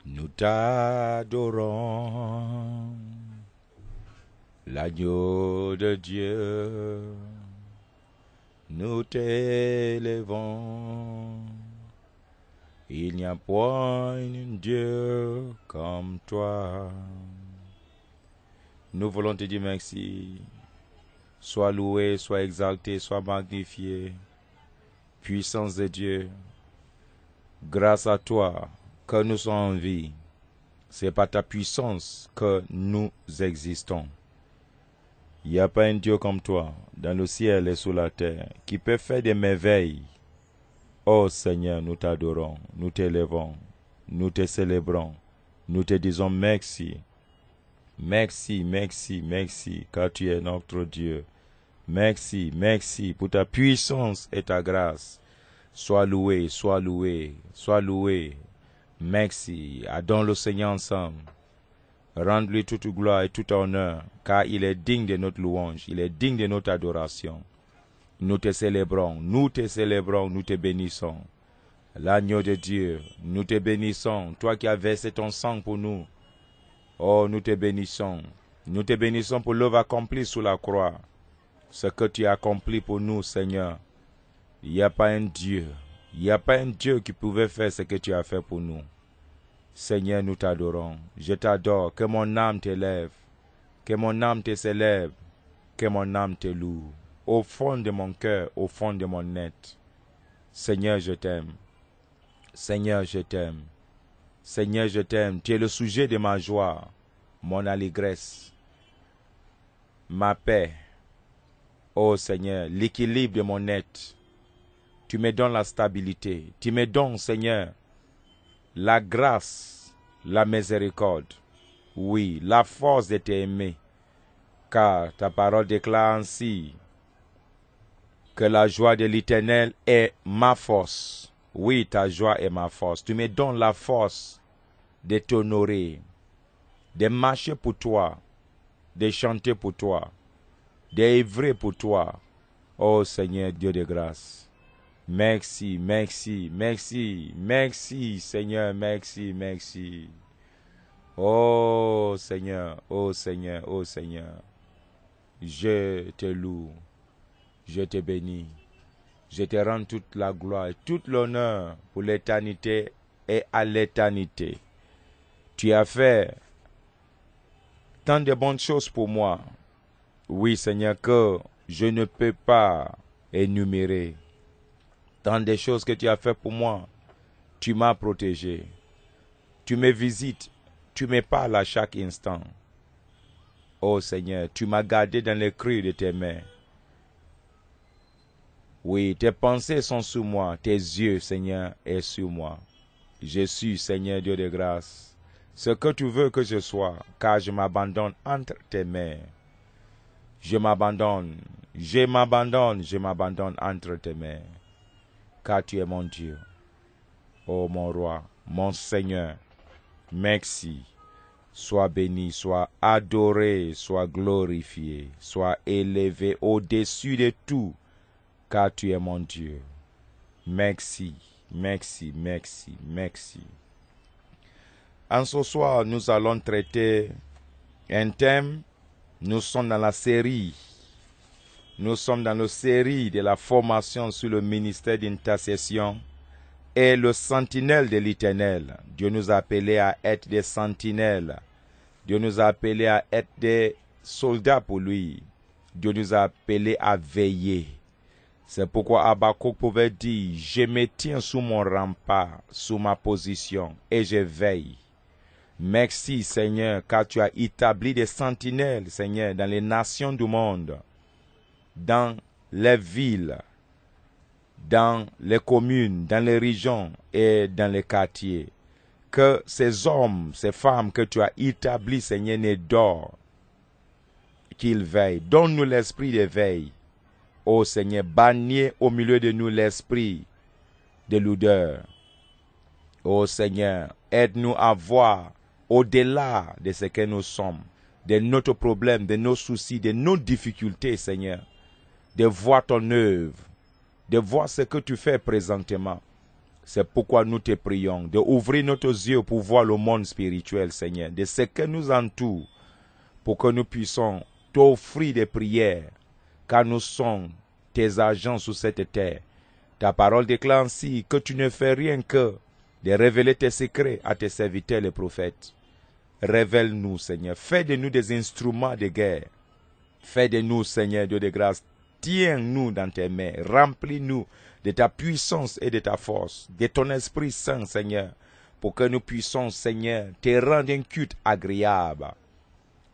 Nous t'adorons, l'agneau de Dieu, nous t'élèvons. Il n'y a point un Dieu comme toi. Nous voulons te dire merci. Sois loué, sois exalté, sois magnifié. Puissance de Dieu, grâce à toi que nous sommes en vie. C'est par ta puissance que nous existons. Il n'y a pas un Dieu comme toi, dans le ciel et sous la terre, qui peut faire des merveilles. Ô Seigneur, nous t'adorons, nous t'élèvons, nous te célébrons, nous te disons merci. Merci, merci, merci, car tu es notre Dieu. Merci, merci pour ta puissance et ta grâce. Sois loué, sois loué, sois loué. Merci. Adorons le Seigneur ensemble. Rends-lui toute gloire et tout honneur, car il est digne de notre louange, il est digne de notre adoration. Nous te célébrons, nous te célébrons, nous te bénissons. L'agneau de Dieu, nous te bénissons, toi qui as versé ton sang pour nous. Oh, nous te bénissons. Nous te bénissons pour l'œuvre accomplie sous la croix. Ce que tu as accompli pour nous, Seigneur. Il n'y a pas un Dieu. Il n'y a pas un Dieu qui pouvait faire ce que tu as fait pour nous. Seigneur, nous t'adorons. Je t'adore. Que mon âme t'élève. Que mon âme te célèbre. Que mon âme te loue. Au fond de mon cœur, au fond de mon être. Seigneur, je t'aime. Seigneur, je t'aime. Seigneur, je t'aime. Tu es le sujet de ma joie, mon allégresse, ma paix. Oh Seigneur, l'équilibre de mon être. Tu me donnes la stabilité. Tu me donnes, Seigneur, la grâce, la miséricorde. Oui, la force de t'aimer. Car ta parole déclare ainsi que la joie de l'Éternel est ma force. Oui, ta joie est ma force. Tu me donnes la force de t'honorer, de marcher pour toi, de chanter pour toi, d'œuvrer pour toi. Oh Seigneur, Dieu de grâce. Merci, merci, merci, merci, Seigneur, merci, merci. Oh Seigneur, oh Seigneur, oh Seigneur. Je te loue, je te bénis. Je te rends toute la gloire et tout l'honneur pour l'éternité et à l'éternité. Tu as fait tant de bonnes choses pour moi. Oui, Seigneur, que je ne peux pas énumérer. Tant de choses que tu as fait pour moi. Tu m'as protégé. Tu me visites. Tu me parles à chaque instant. Oh Seigneur, tu m'as gardé dans les creux de tes mains. Oui, tes pensées sont sur moi. Tes yeux, Seigneur, sont sur moi. Je suis, Seigneur Dieu de grâce, ce que tu veux que je sois, car je m'abandonne entre tes mains. Je m'abandonne, je m'abandonne, je m'abandonne entre tes mains, car tu es mon Dieu. Oh mon roi, mon Seigneur, merci. Sois béni, sois adoré, sois glorifié, sois élevé au-dessus de tout, car tu es mon Dieu. Merci, merci, merci, merci. En ce soir, nous allons traiter un thème. Nous sommes dans la série. Nous sommes dans la série de la formation sur le ministère d'intercession et le sentinelle de l'Éternel. Dieu nous a appelés à être des sentinelles. Dieu nous a appelés à être des soldats pour lui. Dieu nous a appelés à veiller. C'est pourquoi Habakkuk pouvait dire, je me tiens sous mon rempart, sous ma position, et je veille. Merci Seigneur, car tu as établi des sentinelles, Seigneur, dans les nations du monde, dans les villes, dans les communes, dans les régions et dans les quartiers. Que ces hommes, ces femmes que tu as établis, Seigneur, ne dorment, qu'ils veillent. Donne-nous l'esprit de veille. Ô Seigneur, bannis au milieu de nous l'esprit de l'odeur. Ô Seigneur, aide-nous à voir au-delà de ce que nous sommes, de notre problème, de nos soucis, de nos difficultés, Seigneur, de voir ton œuvre, de voir ce que tu fais présentement. C'est pourquoi nous te prions d'ouvrir nos yeux pour voir le monde spirituel, Seigneur, de ce que nous entoure, pour que nous puissions t'offrir des prières, car nous sommes tes agents sur cette terre. Ta parole déclare ainsi que tu ne fais rien que de révéler tes secrets à tes serviteurs les prophètes. Révèle-nous, Seigneur. Fais de nous des instruments de guerre. Fais de nous, Seigneur, Dieu de grâce. Tiens-nous dans tes mains. Remplis-nous de ta puissance et de ta force, de ton Esprit Saint, Seigneur, pour que nous puissions, Seigneur, te rendre un culte agréable.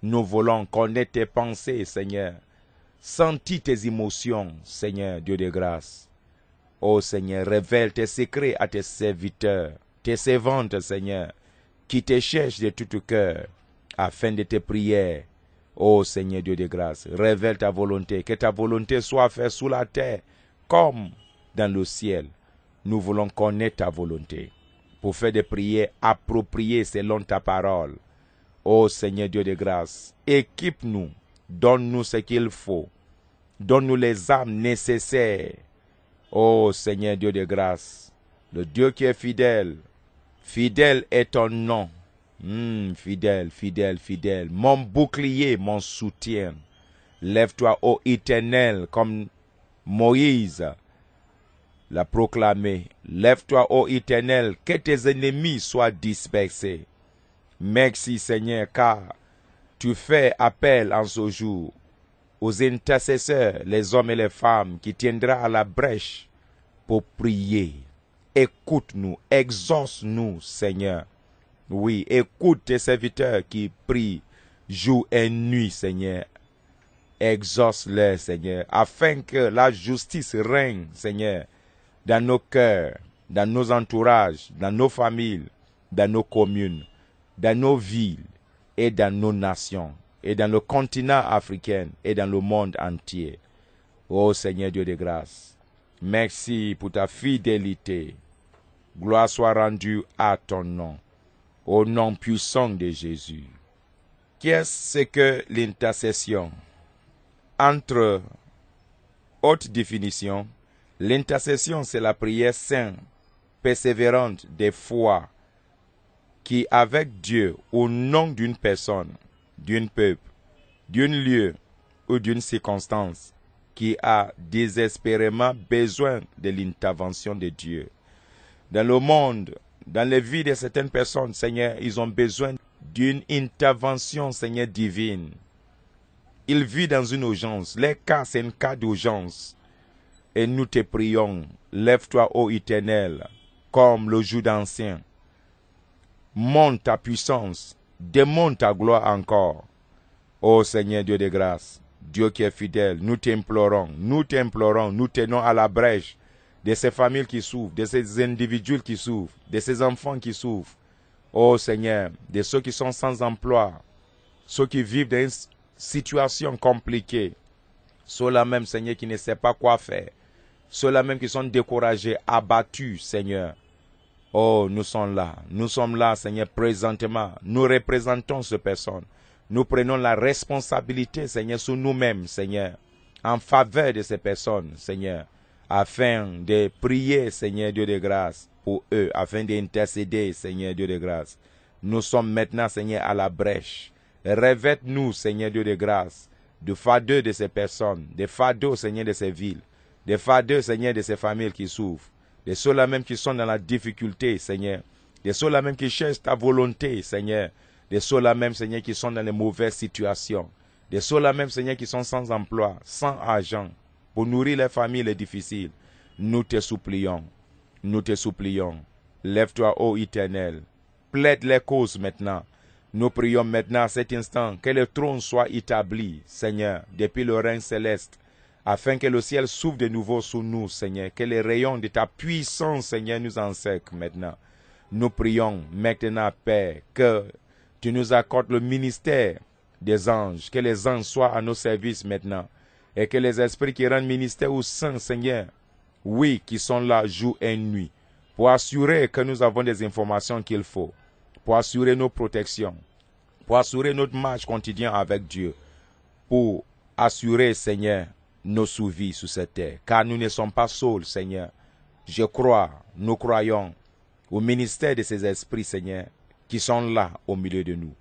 Nous voulons connaître tes pensées, Seigneur. Sentir tes émotions, Seigneur, Dieu de grâce. Ô Seigneur, révèle tes secrets à tes serviteurs, tes servantes, Seigneur, qui te cherchent de tout cœur, afin de tes prières. Ô Seigneur Dieu de grâce, révèle ta volonté, que ta volonté soit faite sous la terre, comme dans le ciel. Nous voulons connaître ta volonté, pour faire des prières appropriées selon ta parole. Ô Seigneur Dieu de grâce, équipe-nous, donne-nous ce qu'il faut, donne-nous les âmes nécessaires. Ô Seigneur Dieu de grâce, le Dieu qui est fidèle, fidèle est ton nom. Fidèle, fidèle, fidèle, mon bouclier, mon soutien. Lève-toi, ô Éternel, comme Moïse l'a proclamé. Lève-toi, ô Éternel, que tes ennemis soient dispersés. Merci, Seigneur, car tu fais appel en ce jour aux intercesseurs, les hommes et les femmes, qui tiendront à la brèche pour prier. Écoute-nous, exauce-nous, Seigneur. Oui, écoute tes serviteurs qui prient jour et nuit, Seigneur. Exauce-les, Seigneur, afin que la justice règne, Seigneur, dans nos cœurs, dans nos entourages, dans nos familles, dans nos communes, dans nos villes et dans nos nations, et dans le continent africain et dans le monde entier. Ô Seigneur Dieu de grâce, merci pour ta fidélité. Gloire soit rendue à ton nom, au nom puissant de Jésus. Qu'est-ce que l'intercession? Entre haute définition, l'intercession, c'est la prière sainte, persévérante de foi, qui avec Dieu, au nom d'une personne, d'un peuple, d'un lieu ou d'une circonstance, qui a désespérément besoin de l'intervention de Dieu. Dans le monde, dans les vies de certaines personnes, Seigneur, ils ont besoin d'une intervention, Seigneur, divine. Ils vivent dans une urgence. Les cas, c'est un cas d'urgence. Et nous te prions, lève-toi, ô Éternel, comme le jour d'ancien. Monte ta puissance, démonte ta gloire encore. Ô Seigneur Dieu de grâce, Dieu qui est fidèle, nous t'implorons, nous tenons à la brèche de ces familles qui souffrent, de ces individus qui souffrent, de ces enfants qui souffrent. Ô Seigneur, de ceux qui sont sans emploi, ceux qui vivent dans une situation compliquée, ceux-là même, Seigneur, qui ne savent pas quoi faire, ceux-là même qui sont découragés, abattus, Seigneur. Oh, nous sommes là, Seigneur, présentement. Nous représentons ces personnes. Nous prenons la responsabilité, Seigneur, sur nous-mêmes, Seigneur, en faveur de ces personnes, Seigneur, afin de prier, Seigneur Dieu de grâce, pour eux, afin d'intercéder, Seigneur Dieu de grâce. Nous sommes maintenant, Seigneur, à la brèche. Revête-nous, Seigneur Dieu de grâce, de fardeau de ces personnes, des fardeaux, Seigneur, de ces villes, des fardeaux, Seigneur, de ces familles qui souffrent, de ceux-là même qui sont dans la difficulté, Seigneur, de ceux-là même qui cherchent ta volonté, Seigneur, de ceux-là même, Seigneur, qui sont dans les mauvaises situations, de ceux-là même, Seigneur, qui sont sans emploi, sans argent, pour nourrir les familles les difficiles. Nous te supplions, lève-toi, ô Éternel, plaide les causes maintenant. Nous prions maintenant à cet instant que le trône soit établi, Seigneur, depuis le règne céleste, afin que le ciel s'ouvre de nouveau sous nous, Seigneur, que les rayons de ta puissance, Seigneur, nous encerclent maintenant. Nous prions maintenant, Père, que tu nous accordes le ministère des anges, que les anges soient à nos services maintenant, et que les esprits qui rendent ministère aux saints, Seigneur, oui, qui sont là jour et nuit, pour assurer que nous avons des informations qu'il faut, pour assurer nos protections, pour assurer notre marche quotidienne avec Dieu, pour assurer, Seigneur, nos survies sur cette terre, car nous ne sommes pas seuls, Seigneur. Je crois, nous croyons au ministère de ces esprits, Seigneur, qui sont là au milieu de nous.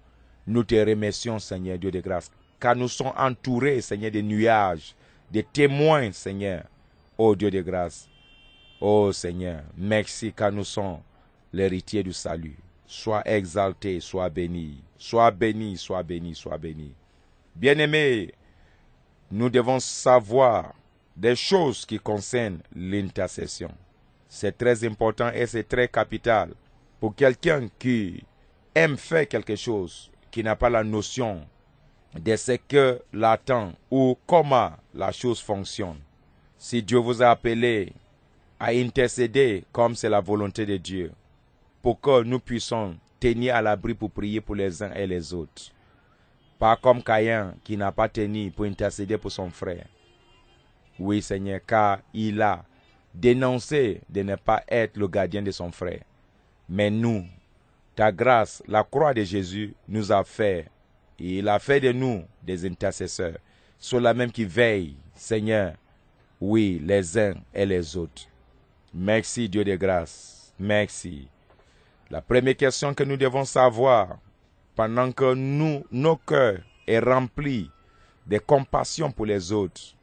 Nous te remercions, Seigneur, Dieu de grâce, car nous sommes entourés, Seigneur, de nuages, de témoins, Seigneur, ô Dieu de grâce. Ô Seigneur, merci car nous sommes l'héritier du salut. Sois exalté, sois béni, sois béni, sois béni, sois béni. Bien-aimés, nous devons savoir des choses qui concernent l'intercession. C'est très important et c'est très capital pour quelqu'un qui aime faire quelque chose, qui n'a pas la notion de ce que l'attend ou comment la chose fonctionne. Si Dieu vous a appelé à intercéder comme c'est la volonté de Dieu, pour que nous puissions tenir à l'abri pour prier pour les uns et les autres. Pas comme Caïn qui n'a pas tenu pour intercéder pour son frère. Oui Seigneur, car il a dénoncé de ne pas être le gardien de son frère. Mais nous, ta grâce, la croix de Jésus nous a fait, et il a fait de nous des intercesseurs, ceux-là même qui veillent, Seigneur, oui, les uns et les autres. Merci Dieu de grâce, merci. La première question que nous devons savoir, pendant que nos cœurs est remplis de compassion pour les autres,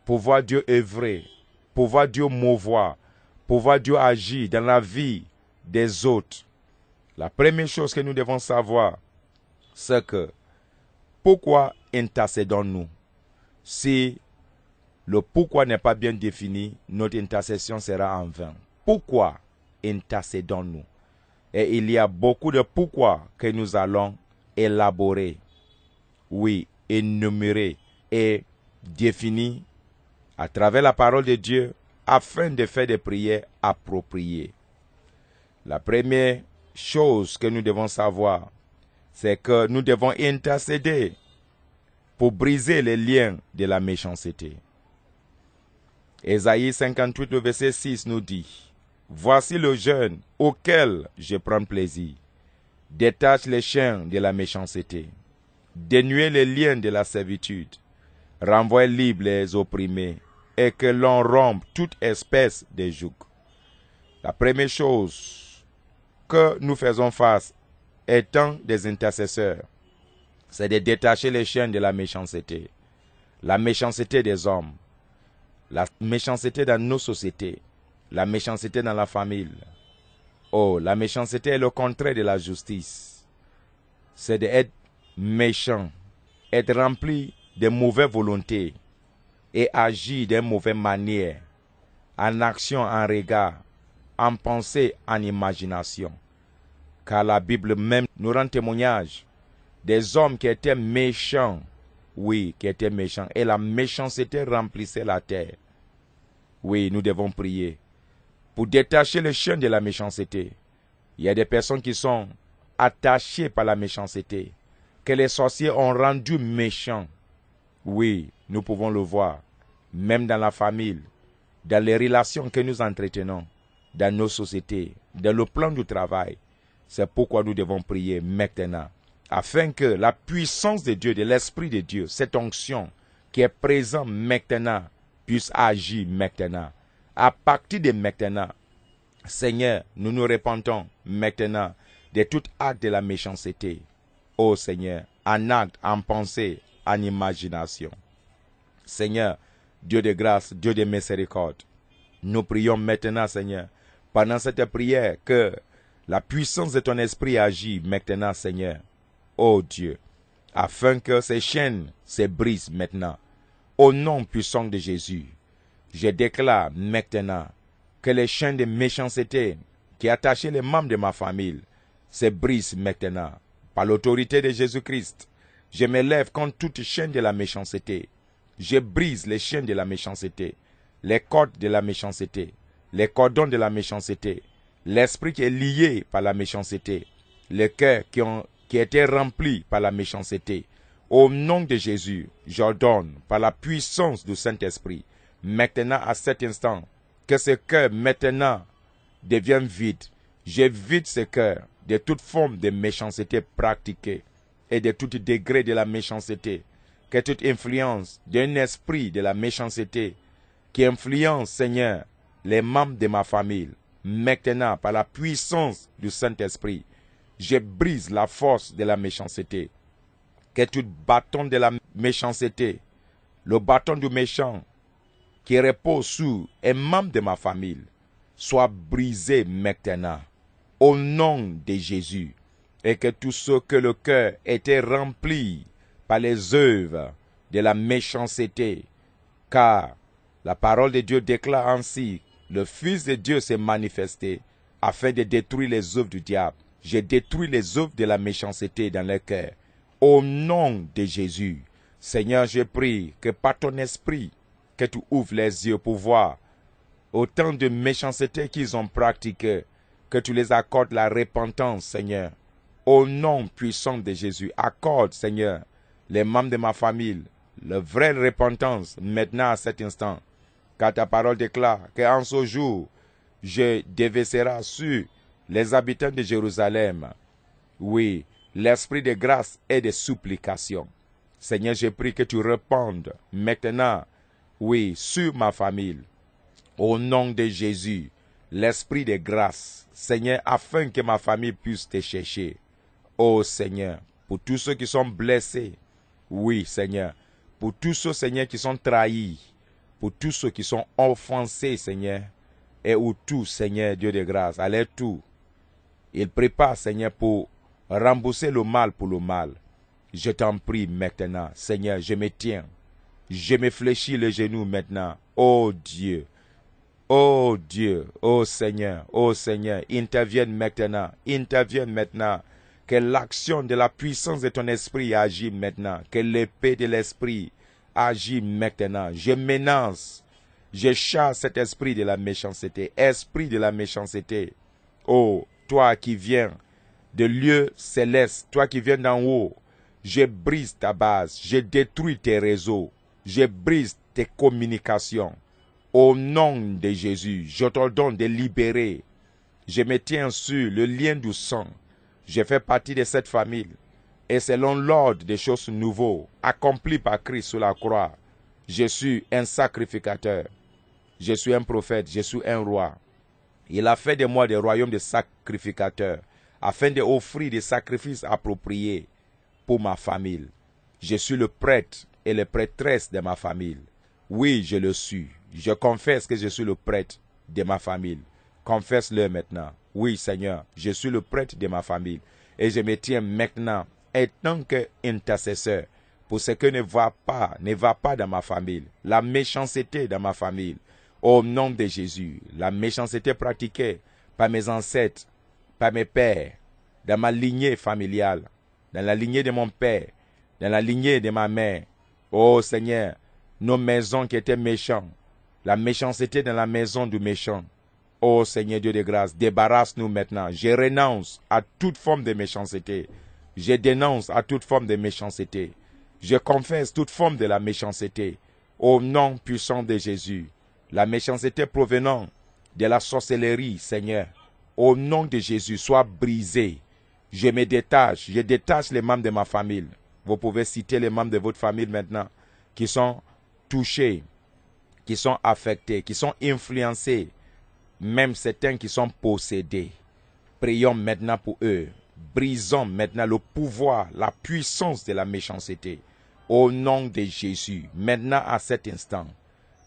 pour voir Dieu œuvrer, pour voir Dieu mouvoir, pour voir Dieu agir dans la vie des autres. La première chose que nous devons savoir, c'est que pourquoi intercédons-nous? Si le pourquoi n'est pas bien défini, notre intercession sera en vain. Pourquoi intercédons-nous? Et il y a beaucoup de pourquoi que nous allons élaborer, oui, énumérer et définir à travers la parole de Dieu afin de faire des prières appropriées. La première chose que nous devons savoir, c'est que nous devons intercéder pour briser les liens de la méchanceté. Ésaïe 58, le verset 6 nous dit: voici le jeûne auquel je prends plaisir. Détache les chaînes de la méchanceté. Dénuez les liens de la servitude. Renvoie libres les opprimés et que l'on rompe toute espèce de joug. La première chose que nous faisons face étant des intercesseurs, c'est de détacher les chaînes de la méchanceté. La méchanceté des hommes, la méchanceté dans nos sociétés, la méchanceté dans la famille. Oh, la méchanceté est le contraire de la justice. C'est d'être méchant, être rempli de mauvaises volontés et agir d'une mauvaise manière, en action, en regard, en pensée, en imagination. Car la Bible même nous rend témoignage des hommes qui étaient méchants, oui, qui étaient méchants, et la méchanceté remplissait la terre. Oui, nous devons prier pour détacher les chaînes de la méchanceté. Il y a des personnes qui sont attachées par la méchanceté, que les sorciers ont rendu méchants. Oui, nous pouvons le voir, même dans la famille, dans les relations que nous entretenons, dans nos sociétés, dans le plan du travail. C'est pourquoi nous devons prier maintenant, afin que la puissance de Dieu, de l'Esprit de Dieu, cette onction qui est présente maintenant, puisse agir maintenant. À partir de maintenant, Seigneur, nous nous repentons maintenant de tout acte de la méchanceté. Ô Seigneur, en acte, en pensée, en imagination. Seigneur, Dieu de grâce, Dieu de miséricorde, nous prions maintenant, Seigneur, pendant cette prière, que la puissance de ton esprit agit maintenant, Seigneur. Ô Dieu, afin que ces chaînes se brisent maintenant. Au nom puissant de Jésus, je déclare maintenant que les chaînes de méchanceté qui attachaient les membres de ma famille se brisent maintenant. Par l'autorité de Jésus-Christ, je me lève contre toute chaîne de la méchanceté. Je brise les chaînes de la méchanceté, les cordes de la méchanceté, les cordons de la méchanceté, l'esprit qui est lié par la méchanceté, les cœurs qui étaient remplis par la méchanceté. Au nom de Jésus, j'ordonne par la puissance du Saint-Esprit, maintenant à cet instant, que ce cœur maintenant devienne vide. Je vide ce cœur de toute forme de méchanceté pratiquée et de tout degré de la méchanceté. Que toute influence d'un esprit de la méchanceté qui influence, Seigneur, les membres de ma famille. Maintenant, par la puissance du Saint-Esprit, je brise la force de la méchanceté. Que tout bâton de la méchanceté, le bâton du méchant qui repose sur un membre de ma famille, soit brisé maintenant, au nom de Jésus, et que tout ce que le cœur était rempli par les œuvres de la méchanceté, car la parole de Dieu déclare ainsi, le Fils de Dieu s'est manifesté afin de détruire les œuvres du diable. J'ai détruit les œuvres de la méchanceté dans le cœur. Au nom de Jésus, Seigneur, je prie que par ton esprit, que tu ouvres les yeux pour voir autant de méchanceté qu'ils ont pratiqué, que tu les accordes la repentance, Seigneur. Au nom puissant de Jésus, accorde, Seigneur, les membres de ma famille, la vraie repentance maintenant à cet instant. Car ta parole déclare qu'en ce jour, je déverserai sur les habitants de Jérusalem, oui, l'esprit de grâce et de supplication. Seigneur, je prie que tu répandes maintenant, oui, sur ma famille, au nom de Jésus, l'esprit de grâce, Seigneur, afin que ma famille puisse te chercher. Oh Seigneur, pour tous ceux qui sont blessés, oui Seigneur, pour tous ceux, Seigneur, qui sont trahis, pour tous ceux qui sont offensés, Seigneur, et où tout, Seigneur, Dieu de grâce, allez tout. Il prépare, Seigneur, pour rembourser le mal pour le mal. Je t'en prie maintenant, Seigneur, je me tiens. Je me fléchis les genoux maintenant. Oh Dieu, oh Dieu, oh Seigneur, intervienne maintenant, que l'action de la puissance de ton esprit agit maintenant, que l'épée de l'esprit agit maintenant. Je menace, je chasse cet esprit de la méchanceté, esprit de la méchanceté. Oh, toi qui viens de lieux célestes, toi qui viens d'en haut, je brise ta base, je détruis tes réseaux, je brise tes communications. Au nom de Jésus, je t'ordonne de libérer. Je me tiens sur le lien du sang. Je fais partie de cette famille. Et selon l'ordre des choses nouveaux, accomplis par Christ sur la croix, je suis un sacrificateur. Je suis un prophète, je suis un roi. Il a fait de moi des royaumes de sacrificateurs, afin d'offrir des sacrifices appropriés pour ma famille. Je suis le prêtre et la prêtresse de ma famille. Oui, je le suis. Je confesse que je suis le prêtre de ma famille. Confesse-le maintenant. Oui, Seigneur, je suis le prêtre de ma famille. Et je me tiens maintenant en tant qu'intercesseur pour ce que ne va pas dans ma famille. La méchanceté dans ma famille. Au nom de Jésus, la méchanceté pratiquée par mes ancêtres, par mes pères, dans ma lignée familiale, dans la lignée de mon père, dans la lignée de ma mère. Oh Seigneur, nos maisons qui étaient méchantes, la méchanceté dans la maison du méchant. Oh Seigneur Dieu de grâce, débarrasse-nous maintenant. Je renonce à toute forme de méchanceté. Je dénonce à toute forme de méchanceté. Je confesse toute forme de la méchanceté. Au nom puissant de Jésus. La méchanceté provenant de la sorcellerie, Seigneur, au nom de Jésus, soit brisée. Je me détache, je détache les membres de ma famille. Vous pouvez citer les membres de votre famille maintenant qui sont touchés, qui sont affectés, qui sont influencés, même certains qui sont possédés. Prions maintenant pour eux. Brisons maintenant le pouvoir, la puissance de la méchanceté. Au nom de Jésus, maintenant à cet instant.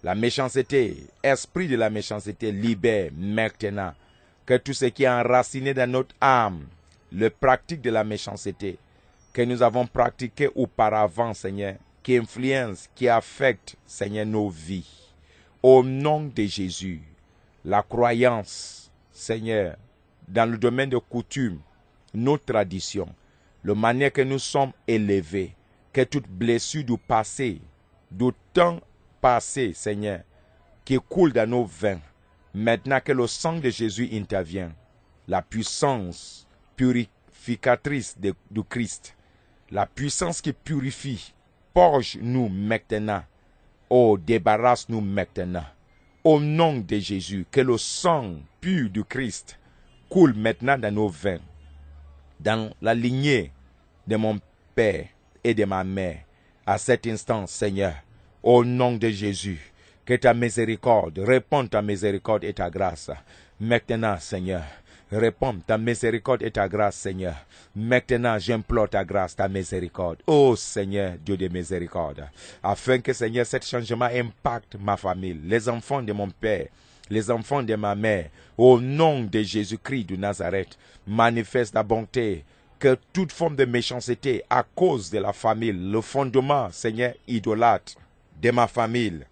La méchanceté, esprit de la méchanceté, libère maintenant que tout ce qui est enraciné dans notre âme, le pratique de la méchanceté, que nous avons pratiqué auparavant, Seigneur, qui influence, qui affecte, Seigneur, nos vies. Au nom de Jésus, la croyance, Seigneur, dans le domaine de coutumes, nos traditions, la manière que nous sommes élevés, que toute blessure du passé, du temps passé, Seigneur, qui coule dans nos veins, maintenant que le sang de Jésus intervient, la puissance purificatrice du Christ, la puissance qui purifie, purge-nous maintenant. Oh, débarrasse-nous maintenant. Au nom de Jésus, que le sang pur du Christ coule maintenant dans nos veins, dans la lignée de mon Père et de ma mère. À cet instant, Seigneur, au nom de Jésus, Que ta miséricorde réponde ta miséricorde et ta grâce. Maintenant, Seigneur, réponds ta miséricorde et ta grâce, Seigneur. Maintenant, j'implore ta grâce, ta miséricorde. Oh Seigneur, Dieu de miséricorde. Afin que, Seigneur, cet changement impacte ma famille, les enfants de mon père, les enfants de ma mère. Au nom de Jésus-Christ de Nazareth, manifeste ta bonté. Que toute forme de méchanceté à cause de la famille, le fondement, Seigneur, idolâtre de ma famille,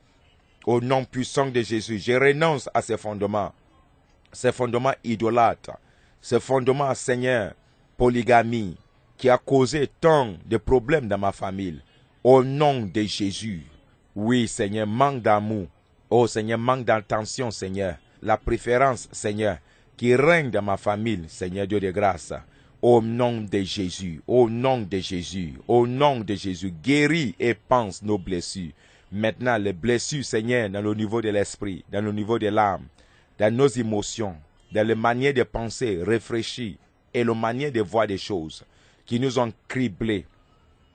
au nom puissant de Jésus, je renonce à ces fondements idolâtres, ce fondement, Seigneur, polygamie, qui a causé tant de problèmes dans ma famille. Au nom de Jésus, oui, Seigneur, manque d'amour, oh Seigneur, manque d'attention, Seigneur, la préférence, Seigneur, qui règne dans ma famille, Seigneur Dieu de grâce. Au nom de Jésus, au nom de Jésus, au nom de Jésus, guéris et pense nos blessures. Maintenant, les blessures, Seigneur, dans le niveau de l'esprit, dans le niveau de l'âme, dans nos émotions, dans les manières de penser réfléchies et la manière de voir des choses qui nous ont criblés,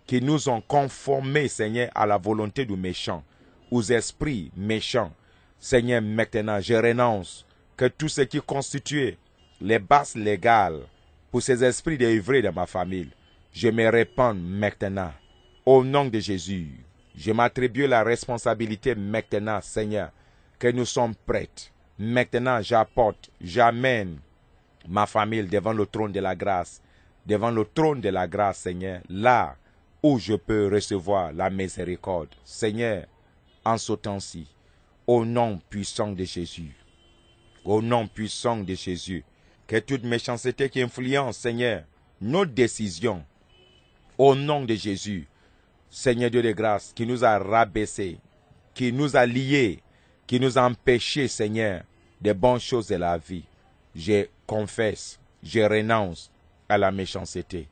qui nous ont conformés, Seigneur, à la volonté du méchant, aux esprits méchants. Seigneur, maintenant, je renonce que tout ce qui constitue les bases légales pour ces esprits d'œuvrer dans ma famille, je me répands maintenant. Au nom de Jésus, je m'attribue la responsabilité maintenant, Seigneur, que nous sommes prêts. Maintenant, j'amène ma famille devant le trône de la grâce, devant le trône de la grâce, Seigneur, là où je peux recevoir la miséricorde. Seigneur, en ce temps-ci, au nom puissant de Jésus, au nom puissant de Jésus, que toute méchanceté qui influence, Seigneur, nos décisions, au nom de Jésus, Seigneur Dieu de grâce, qui nous a rabaissés, qui nous a liés, qui nous a empêchés, Seigneur, des bonnes choses de la vie. Je confesse, je renonce à la méchanceté.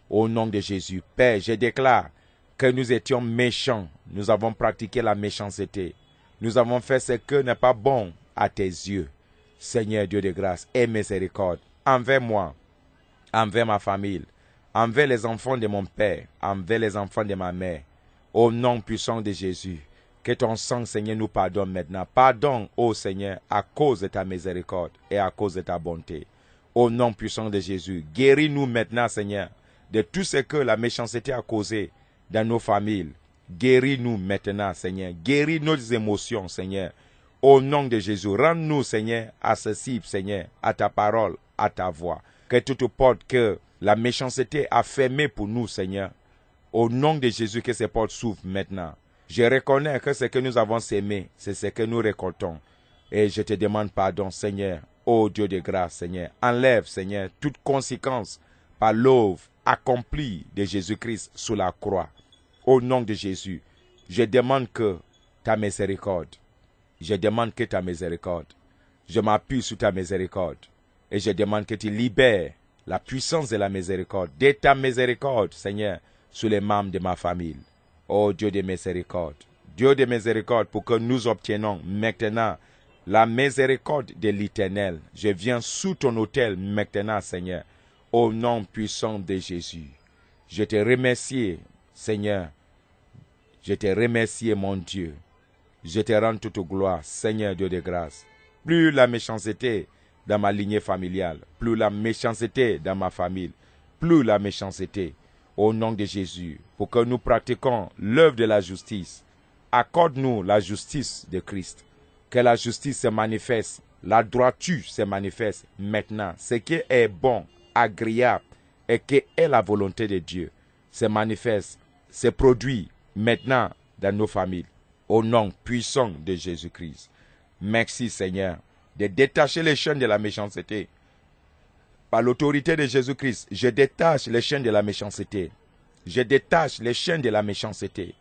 Au nom de Jésus, Père, je déclare que nous étions méchants. Nous avons pratiqué la méchanceté. Nous avons fait ce que n'est pas bon à tes yeux. Seigneur Dieu de grâce et miséricorde, envers moi, envers ma famille, envers les enfants de mon père, envers les enfants de ma mère. Au nom puissant de Jésus, que ton sang, Seigneur, nous pardonne maintenant. Pardonne, ô Seigneur, à cause de ta miséricorde et à cause de ta bonté. Au nom puissant de Jésus, guéris-nous maintenant, Seigneur, de tout ce que la méchanceté a causé dans nos familles. Guéris-nous maintenant, Seigneur. Guéris nos émotions, Seigneur. Au nom de Jésus, rends-nous, Seigneur, accessibles, Seigneur, à ta parole, à ta voix. Que toute porte que la méchanceté a fermée pour nous, Seigneur, au nom de Jésus, que ces portes s'ouvrent maintenant. Je reconnais que ce que nous avons sémé, c'est ce que nous récoltons. Et je te demande pardon, Seigneur, ô Dieu de grâce, Seigneur. Enlève, Seigneur, toute conséquence par l'œuvre accomplie de Jésus-Christ sous la croix. Au nom de Jésus, je demande que ta miséricorde, je demande que ta miséricorde, je m'appuie sur ta miséricorde et je demande que tu libères la puissance de la miséricorde, de ta miséricorde, Seigneur, sur les membres de ma famille. Oh Dieu de miséricorde, pour que nous obtenions maintenant la miséricorde de l'Éternel. Je viens sous ton autel maintenant, Seigneur, au nom puissant de Jésus. Je te remercie, Seigneur. Je te remercie, mon Dieu. Je te rends toute gloire, Seigneur Dieu de grâce. Plus la méchanceté dans ma lignée familiale, plus la méchanceté dans ma famille, plus la méchanceté, au nom de Jésus, pour que nous pratiquions l'œuvre de la justice. Accorde-nous la justice de Christ. Que la justice se manifeste, la droiture se manifeste maintenant. Ce qui est bon, agréable et qui est la volonté de Dieu se manifeste, se produit maintenant dans nos familles. Au nom puissant de Jésus-Christ. Merci Seigneur de détacher les chaînes de la méchanceté. Par l'autorité de Jésus-Christ, je détache les chaînes de la méchanceté. Je détache les chaînes de la méchanceté.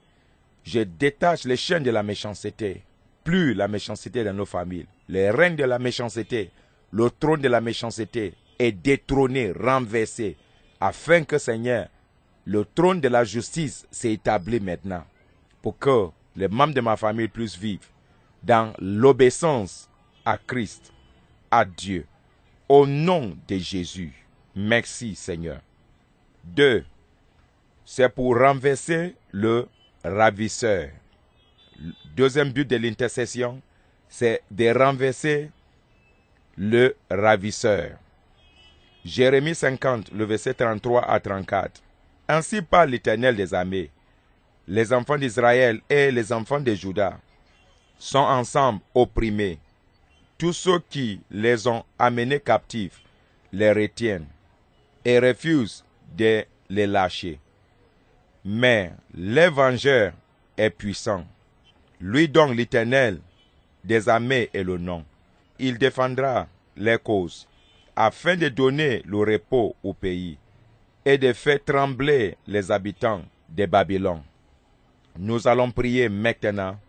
Je détache les chaînes de la méchanceté. Plus la méchanceté dans nos familles. Les règnes de la méchanceté, le trône de la méchanceté est détrôné, renversé, afin que Seigneur, le trône de la justice s'établit maintenant, pour que les membres de ma famille puissent vivre dans l'obéissance à Christ, à Dieu. Au nom de Jésus, merci Seigneur. 2. C'est pour renverser le ravisseur. Deuxième but de l'intercession, c'est de renverser le ravisseur. Jérémie 50, le verset 33 à 34. Ainsi parle l'Éternel des armées. Les enfants d'Israël et les enfants de Juda sont ensemble opprimés. Tous ceux qui les ont amenés captifs les retiennent et refusent de les lâcher. Mais le vengeur est puissant. Lui dont l'Éternel des armées est le nom. Il défendra les causes afin de donner le repos au pays et de faire trembler les habitants de Babylone. Nous allons prier maintenant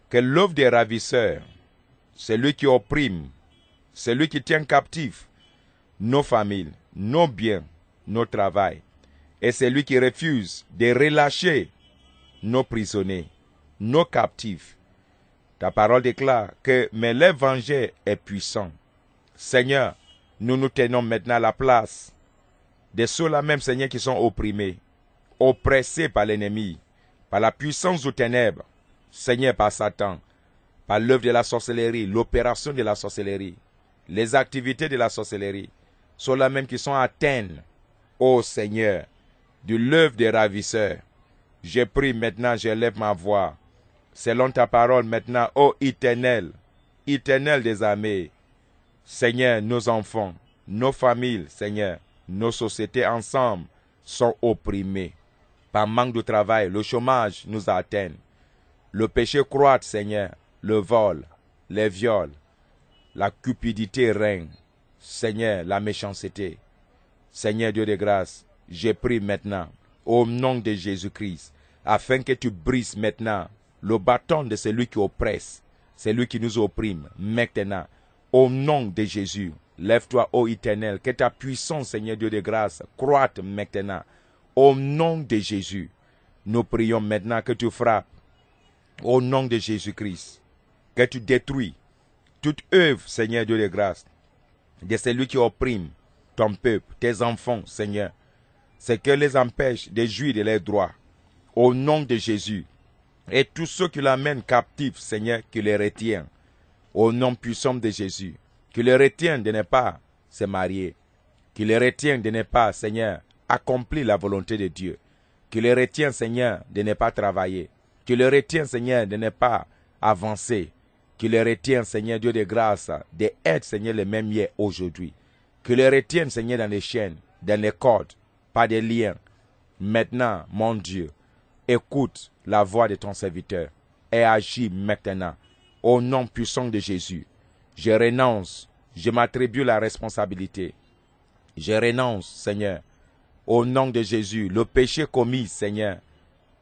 que l'œuvre des ravisseurs, celui qui opprime, celui qui tient captif nos familles, nos biens, nos travail, et celui qui refuse de relâcher nos prisonniers, nos captifs. Ta parole déclare que mais le vengeur est puissant. Seigneur, nous nous tenons maintenant à la place de ceux-là même, Seigneur, qui sont opprimés, oppressés par l'ennemi, par la puissance des ténèbres, Seigneur, par Satan, par l'œuvre de la sorcellerie, l'opération de la sorcellerie, les activités de la sorcellerie, ceux-là même qui sont atteints, ô Seigneur, de l'œuvre des ravisseurs. Je prie maintenant, je lève ma voix, selon ta parole maintenant, ô Éternel, Éternel des armées, Seigneur, nos enfants, nos familles, Seigneur, nos sociétés ensemble sont opprimées. Par manque de travail, le chômage nous atteint. Le péché croît, Seigneur, le vol, les viols, la cupidité règne. Seigneur, la méchanceté. Seigneur Dieu de grâce, je prie maintenant, au nom de Jésus-Christ, afin que tu brises maintenant le bâton de celui qui oppresse, celui qui nous opprime, maintenant. Au nom de Jésus, lève-toi, ô Éternel, que ta puissance, Seigneur Dieu de grâce, croîte maintenant. Au nom de Jésus, nous prions maintenant que tu frappes. Au nom de Jésus-Christ, que tu détruis toute œuvre, Seigneur Dieu de grâce, de celui qui opprime ton peuple, tes enfants, Seigneur. C'est que les empêche de jouir de leurs droits. Au nom de Jésus. Et tous ceux qui l'amènent captifs, Seigneur, qui les retiennent. Au nom puissant de Jésus, qui les retient de ne pas se marier, qui les retient de ne pas, Seigneur, accomplir la volonté de Dieu, qui les retient, Seigneur, de ne pas travailler, qui les retient, Seigneur, de ne pas avancer, qui les retient, Seigneur Dieu de grâce, d'être, Seigneur, les mêmes hier aujourd'hui, qui les retient, Seigneur, dans les chaînes, dans les cordes, pas des liens. Maintenant, mon Dieu, écoute la voix de ton serviteur et agis maintenant. Au nom puissant de Jésus, je renonce, je m'attribue la responsabilité. Je renonce, Seigneur, au nom de Jésus, le péché commis, Seigneur,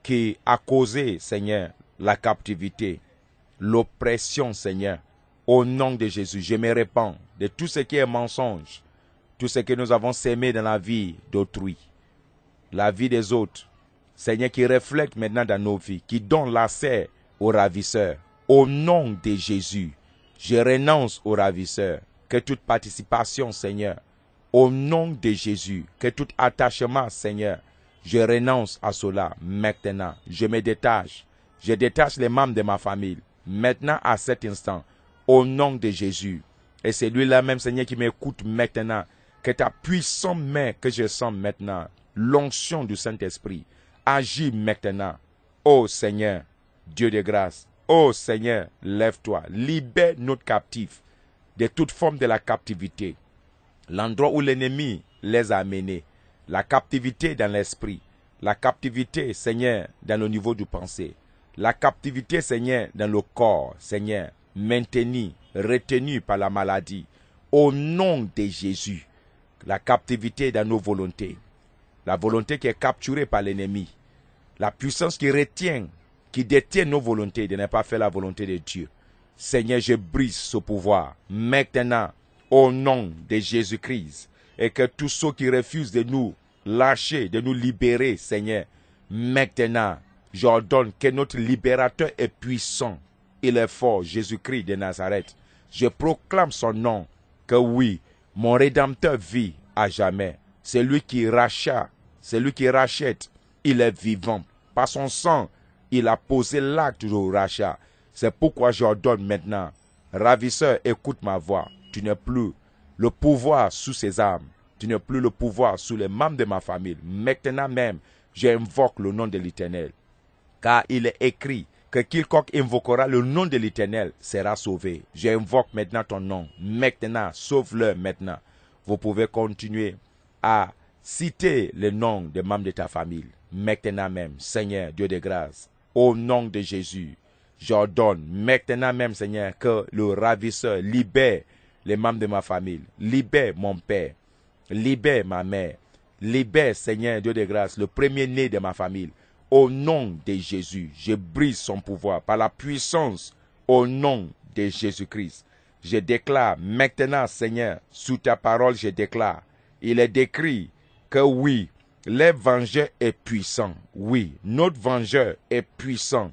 qui a causé, Seigneur, la captivité, l'oppression, Seigneur. Au nom de Jésus, je me répands de tout ce qui est mensonge, tout ce que nous avons sémé dans la vie d'autrui, la vie des autres, Seigneur, qui reflète maintenant dans nos vies, qui donne l'accès aux ravisseurs. Au nom de Jésus, je renonce aux ravisseurs, que toute participation, Seigneur, au nom de Jésus, que tout attachement, Seigneur, je renonce à cela maintenant. Je me détache, je détache les membres de ma famille, maintenant à cet instant, au nom de Jésus. Et c'est lui-là même, Seigneur, qui m'écoute maintenant, que ta puissante main que je sens maintenant, l'onction du Saint-Esprit, agis maintenant. Ô Seigneur, Dieu de grâce, ô Seigneur, lève-toi, libère notre captif de toute forme de la captivité. L'endroit où l'ennemi les a amenés, la captivité dans l'esprit, la captivité, Seigneur, dans le niveau du pensée, la captivité, Seigneur, dans le corps, Seigneur, maintenue, retenue par la maladie. Au nom de Jésus, la captivité dans nos volontés, la volonté qui est capturée par l'ennemi, la puissance qui retient, qui détient nos volontés de ne pas faire la volonté de Dieu. Seigneur, je brise ce pouvoir maintenant au nom de Jésus-Christ, et que tous ceux qui refusent de nous lâcher, de nous libérer, Seigneur, maintenant, j'ordonne que notre libérateur est puissant, il est fort, Jésus-Christ de Nazareth. Je proclame son nom, que oui, mon Rédempteur vit à jamais. C'est lui qui rachète, il est vivant. Par son sang, il a posé l'acte de rachat. C'est pourquoi j'ordonne maintenant, ravisseur, écoute ma voix. Tu n'as plus le pouvoir sous ces âmes. Tu n'as plus le pouvoir sous les membres de ma famille. Maintenant même, j'invoque le nom de l'Éternel. Car il est écrit que quiconque invoquera le nom de l'Éternel sera sauvé. J'invoque maintenant ton nom. Maintenant, sauve-le maintenant. Vous pouvez continuer à citer le nom des membres de ta famille. Maintenant même, Seigneur, Dieu de grâce, au nom de Jésus, j'ordonne maintenant même, Seigneur, que le ravisseur libère les membres de ma famille, libère mon père, libère ma mère, libère, Seigneur, Dieu de grâce, le premier-né de ma famille. Au nom de Jésus, je brise son pouvoir par la puissance au nom de Jésus-Christ. Je déclare maintenant, Seigneur, sous ta parole, je déclare, il est décrit que oui, le vengeur est puissant. Oui, notre vengeur est puissant.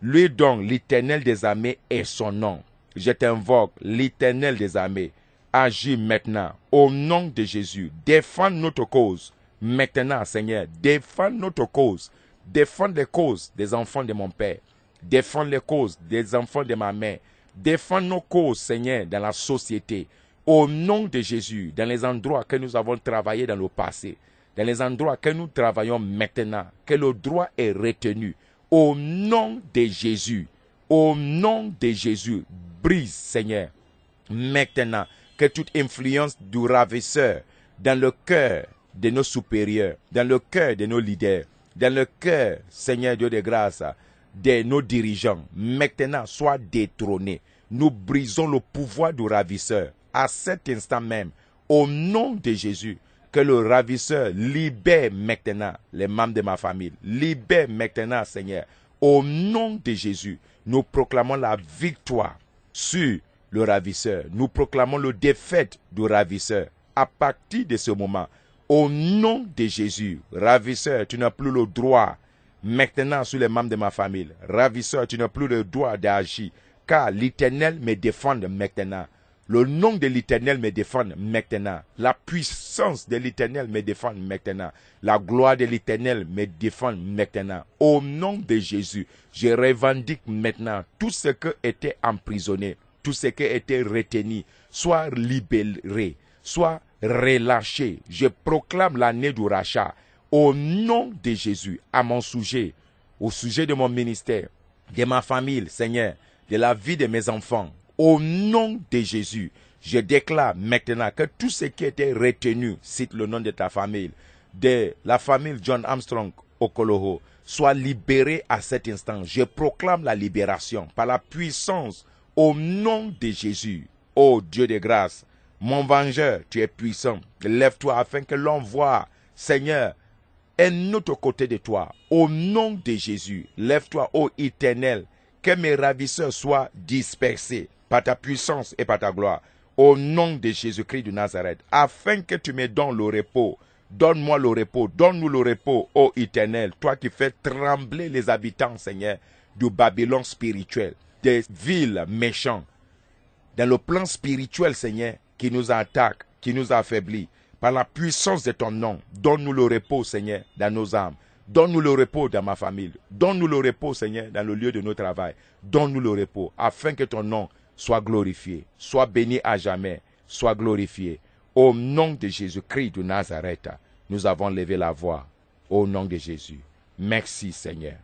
Lui donc, l'Éternel des armées est son nom. Je t'invoque, l'Éternel des armées. Agis maintenant, au nom de Jésus. Défends notre cause. Maintenant, Seigneur, défends notre cause. Défends les causes des enfants de mon Père. Défends les causes des enfants de ma mère. Défends nos causes, Seigneur, dans la société. Au nom de Jésus, dans les endroits que nous avons travaillé dans le passé, dans les endroits que nous travaillons maintenant, que le droit est retenu. Au nom de Jésus, au nom de Jésus, brise, Seigneur, maintenant, que toute influence du ravisseur dans le cœur de nos supérieurs, dans le cœur de nos leaders, dans le cœur, Seigneur Dieu de grâce, de nos dirigeants, maintenant soit détrôné. Nous brisons le pouvoir du ravisseur à cet instant même, au nom de Jésus. Que le ravisseur libère maintenant les membres de ma famille. Libère maintenant, Seigneur. Au nom de Jésus, nous proclamons la victoire sur le ravisseur. Nous proclamons la défaite du ravisseur. À partir de ce moment, au nom de Jésus, ravisseur, tu n'as plus le droit maintenant sur les membres de ma famille. Ravisseur, tu n'as plus le droit d'agir, car l'Éternel me défend maintenant. Le nom de l'Éternel me défend maintenant. La puissance de l'Éternel me défend maintenant. La gloire de l'Éternel me défend maintenant. Au nom de Jésus, je revendique maintenant tout ce qui était emprisonné, tout ce qui était retenu, soit libéré, soit relâché. Je proclame l'année du rachat. Au nom de Jésus, à mon sujet, au sujet de mon ministère, de ma famille, Seigneur, de la vie de mes enfants. Au nom de Jésus, je déclare maintenant que tout ce qui était retenu, cite le nom de ta famille, de la famille John Armstrong Okoloho, soit libéré à cet instant. Je proclame la libération par la puissance au nom de Jésus. Ô Dieu de grâce, mon vengeur, tu es puissant. Lève-toi afin que l'on voie, Seigneur, un autre côté de toi. Au nom de Jésus, lève-toi, ô Éternel, que mes ravisseurs soient dispersés par ta puissance et par ta gloire, au nom de Jésus-Christ de Nazareth, afin que tu me donnes le repos. Donne-moi le repos, donne-nous le repos, ô Éternel, toi qui fais trembler les habitants, Seigneur, du Babylone spirituel, des villes méchantes, dans le plan spirituel, Seigneur, qui nous attaque, qui nous affaiblit, par la puissance de ton nom, donne-nous le repos, Seigneur, dans nos âmes. Donne-nous le repos dans ma famille. Donne-nous le repos, Seigneur, dans le lieu de notre travail. Donne-nous le repos, afin que ton nom soit glorifié, soit béni à jamais, soit glorifié. Au nom de Jésus-Christ de Nazareth, nous avons levé la voix. Au nom de Jésus. Merci, Seigneur.